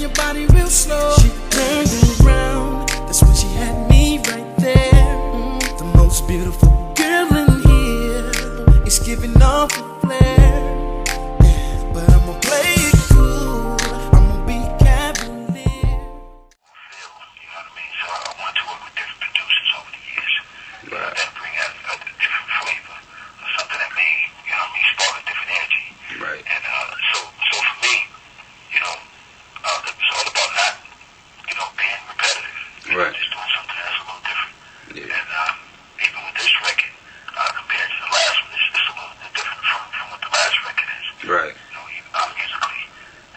your body real slow. She turned around, that's when she had me right there. The most beautiful girl in here is giving off the flare. Yeah, but I'ma play it cool, I'ma be cavalier. You know what I mean? So I want to work with different producers over the years. Right. That bring out a different flavor, or something that may, you know what I mean, spark a different energy. Right. And so for me, you know, it's all about not, you know, being repetitive. Right. Just doing something that's a little different. Yeah. And even with this record, compared to the last one, it's a little bit different from what the last record is. Right. You know, musically,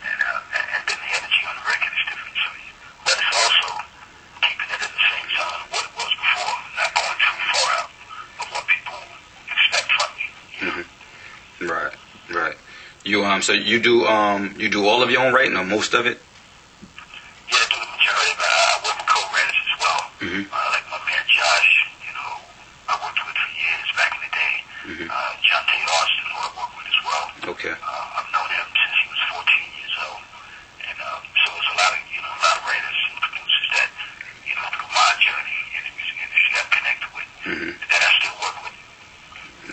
and then the energy on the record is different. So, but it's also keeping it in the same zone of what it was before, not going too far out of what people expect from you. You know? Right. Right. You so you do all of your own writing or most of it? Yeah, I do the majority, but I work with co-writers as well. Like my man Josh, you know, I worked with for years back in the day. John T. Austin, who I work with as well. Okay. I've known him since he was 14 years old. And so it's a lot of writers and producers that, you know, through my journey in the music industry I've connected with, that I still work with.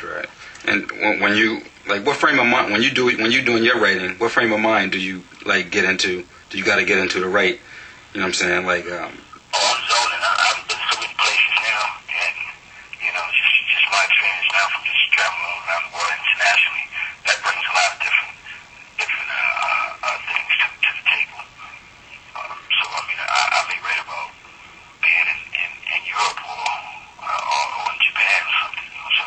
Right. And when you what frame of mind when you doing your writing, what frame of mind do you get into? Do you got to get into to write? You know what I'm saying? I'm zoning. I've been so many places now, and you know, just my experience now from just traveling all around the world internationally. That brings a lot of different things to the table. So I mean, I may write about being in Europe or in Japan or something. You know, so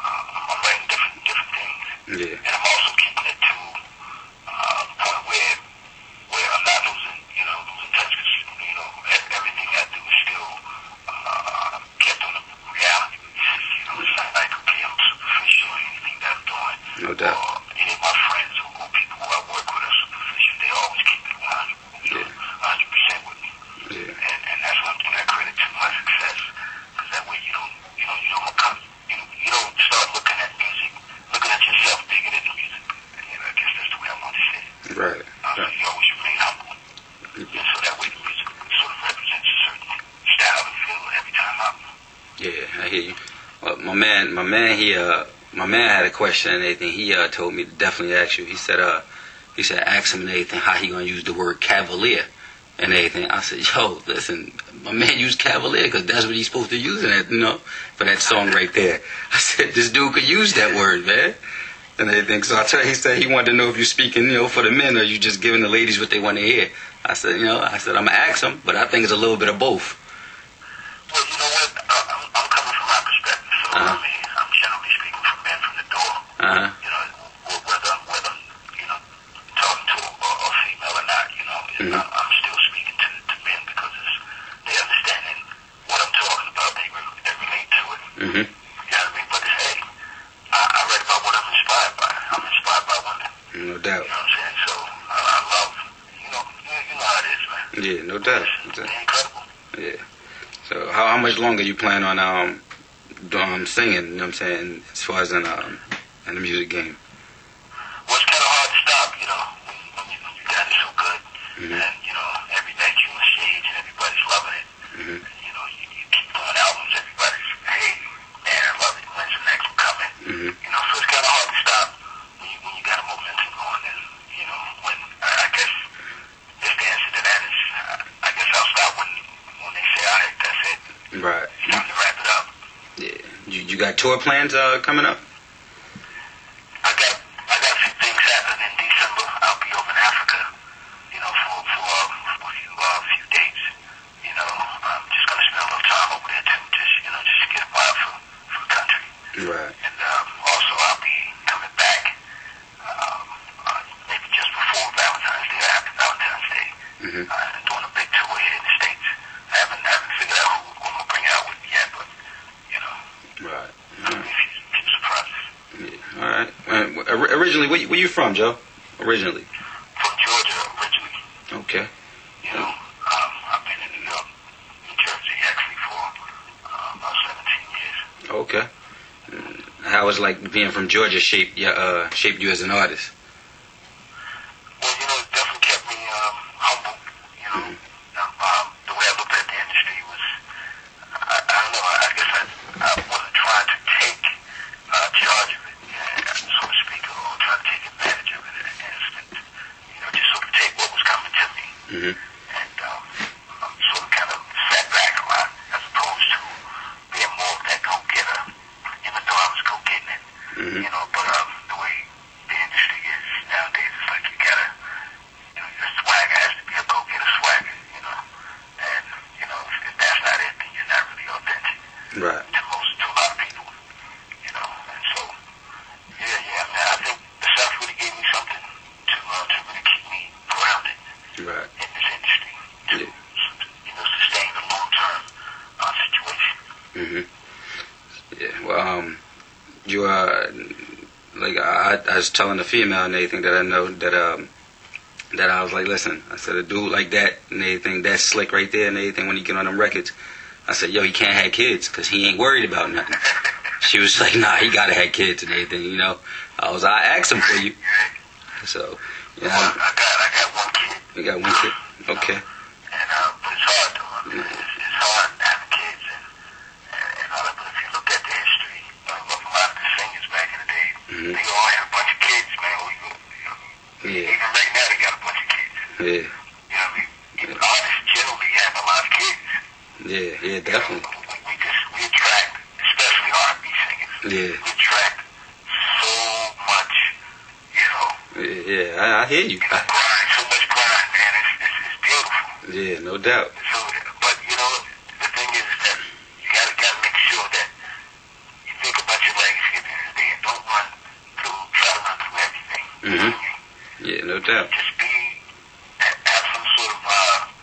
I'm writing different things. Yeah. And I'm also keeping it to the point where I'm not losing touch, because you know everything I do is still kept on a reality basis. You know, it's not like I'm superficial or anything that I'm doing. No doubt. Or any of my friends or people who I work with are superficial. They always keep it 100% with me. Yeah. And that's one thing I credit to my success, because that way you don't start looking at music, looking at yourself bigger than the music. You know, I guess that's the way I want to say it. Right. You always remain humble. And so that way the music sort of represents a certain style and feel every time out. Yeah, I hear you. Well, my man had a question and everything. He told me to definitely ask you. He said ask him and everything how he gonna use the word cavalier and everything. I said, yo, listen, my man used cavalier because that's what he's supposed to use in it, you know, for that song right there. I said, this dude could use that word, man, and everything. So he said he wanted to know if you're speaking, you know, for the men or you just giving the ladies what they want to hear. I said, I'm gonna ask him, but I think it's a little bit of both. Well, you know what? I'm coming from my perspective, so I mean, I'm generally speaking from men from the door. You know, whether you know, talking to a female or not, you know, I'm still speaking to men because they understand what I'm talking about. They relate to it. You know what I mean? But hey, I read about what I'm inspired by. I'm inspired by women. No doubt. You know what I'm saying? So I love, you know how it is, man. Yeah, no doubt. It's incredible. Yeah. So how much longer you plan on singing? You know what I'm saying, as far as in the music game? Well, it's kind of hard to stop, you know, when you've done it so good, and you know every night you're on stage and everybody's loving it. You know, you keep doing albums, everybody's, hey, man, I love it. When's the next one coming? You know, so it's kind of hard to stop when you got a momentum going, and you know, when I guess the answer to that is, I guess I'll stop when they say, all right, that's it. Right. It's time to wrap it up. Yeah. You got tour plans coming up? I got a few things happening in December. I'll be over in Africa, you know, for a few dates. You know, I'm just gonna spend a little time over there too, just to get a vibe for the country. Right. And also I'll be coming back maybe just before Valentine's Day or after Valentine's Day, and doing a big tour here in the States. I haven't figured out who I'm gonna bring out with me yet, but you know. Right. It'll be a few surprises. Yeah. All right. Originally, where you from, Joe? Originally. From Georgia, originally. Okay. You know, I've been in New York, New Jersey, actually for about 17 years. Okay. How was like being from Georgia shaped you as an artist? Well, you know, it definitely kept me humble. Mm-hmm. And sort of kind of sat back a lot as opposed to being more of that go-getter, even though I was go-getting it. Mm-hmm. You know, but the way the industry is nowadays, it's like you gotta, you know, your swagger has to be a go-getter swagger, you know. And, you know, if that's not it, then you're not really authentic. Right. To a lot of people, you know. And so, yeah, man, I think the South really gave me something to really keep me grounded Right. in this industry, to, you know, sustain a long-term situation. Mm-hmm. Yeah. Well, you like I was telling the female and everything that I know that I was like, listen, I said a dude like that and everything, that slick right there and everything when you get on them records, I said, yo, he can't have kids because he ain't worried about nothing. She was like, nah, he gotta have kids and everything, you know. I asked him for you. So, yeah. Well, I got one kid. You got one kid? Okay. And but it's hard though. I mean, it's hard having kids and all that. But if you look at the history of a lot of the singers back in the day, they all had a bunch of kids, man. Yeah. Even right now, they got a bunch of kids. Yeah. You know what I mean? Even artists generally have a lot of kids. Yeah, definitely. We attract, especially R&B singers. Yeah. We attract so much, you know. Yeah, I hear you. Grind, so much grind, man. It's beautiful. Yeah, no doubt. So, but you know, the thing is that you gotta make sure that you think about your legacy at the end of the day and don't try to run through everything. You know what I mean? Yeah, no doubt. Just have some sort of,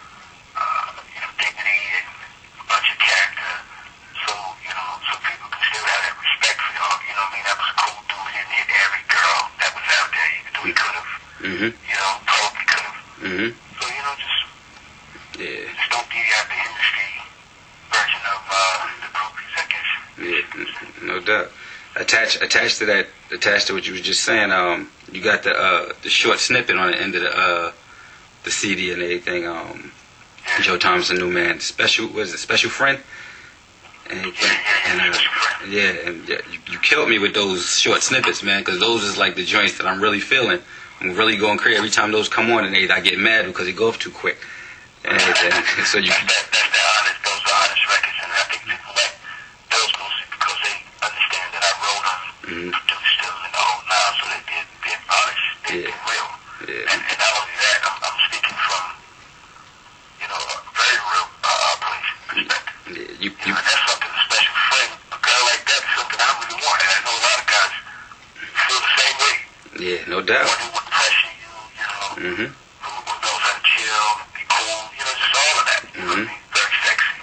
you know, dignity and a bunch of character, so, you know, so people can still have that respect for y'all. You know what I mean? That was a cool dude. He didn't hit every girl that was out there, even though he could have. You know, probably could have. So, you know, just don't be out the industry version of the groupies, I guess. Yeah, no doubt. Attached to what you was just saying, you got the short snippet on the end of the CD and everything. Joe Thomas, a new man, special friend? And you killed me with those short snippets, man, because those is like the joints that I'm really feeling. I'm really going crazy every time those come on, and I get mad because they go off too quick. And so you. Those are honest records, and I think people like those mostly because they understand that I wrote them, produced them, and the whole nine, so they're honest, they're real. Yeah. And not only that, I'm speaking from, you know, a very real place, perspective. Yeah, you know, and that's something, a special friend, a girl like that is something I really want, and I know a lot of guys feel the same way. Yeah, no doubt. One who would pressure you, you know, who knows how to chill, be cool, you know, just all of that. You know what I mean? Very sexy.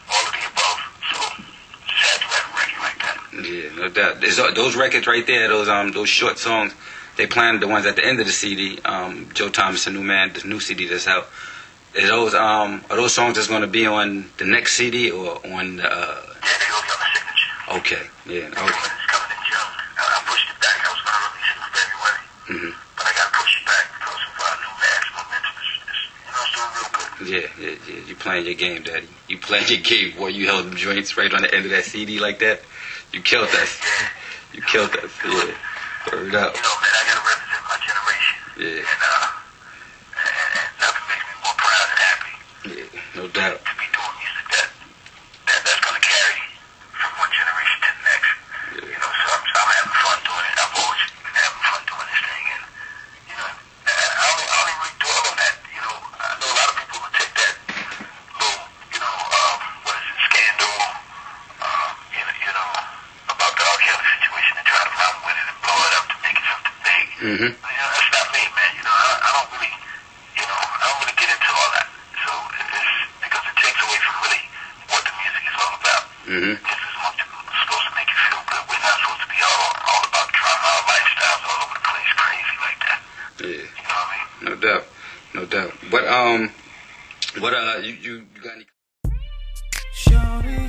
All of the above. So, just had to have a record like that. Yeah, no doubt. Those records right there, those short songs, they planned the ones at the end of the CD. Joe Thomas, a new man, the new CD that's out. Are those songs that's going to be on the next CD or on the? Yeah, they will be on the signature. Okay. Yeah. It's coming in June. I pushed it back. I was going to release it in February, but I got to push it back because of new mass momentum. It's doing real good. Yeah. You playing your game, Daddy. You playing your game, boy. You held them joints right on the end of that CD like that. You killed us. Yeah. You killed us. Yeah. Word up. You know, man, I got to represent my generation. Yeah. And nothing makes me more proud and happy. Yeah, no doubt. To be doing music that's going to carry from one generation to the next. Yeah. You know, so I'm having fun doing it. I've always been having fun doing this thing, and you know, I only really dwell on that. You know, I know a lot of people will take that little, you know, what is it, scandal, you know, about the R. Kelly situation and try to run with it and blow it up to make it something big. You know, that's not me, man. You know, I don't really, you know, I don't really get into all that. So it's because it takes away from really what the music is all about. Just as much as it's supposed to make you feel good. We're not supposed to be all about drama, our lifestyles all over the place, crazy like that. Yeah. You know what I mean? No doubt. But you got any? Shorty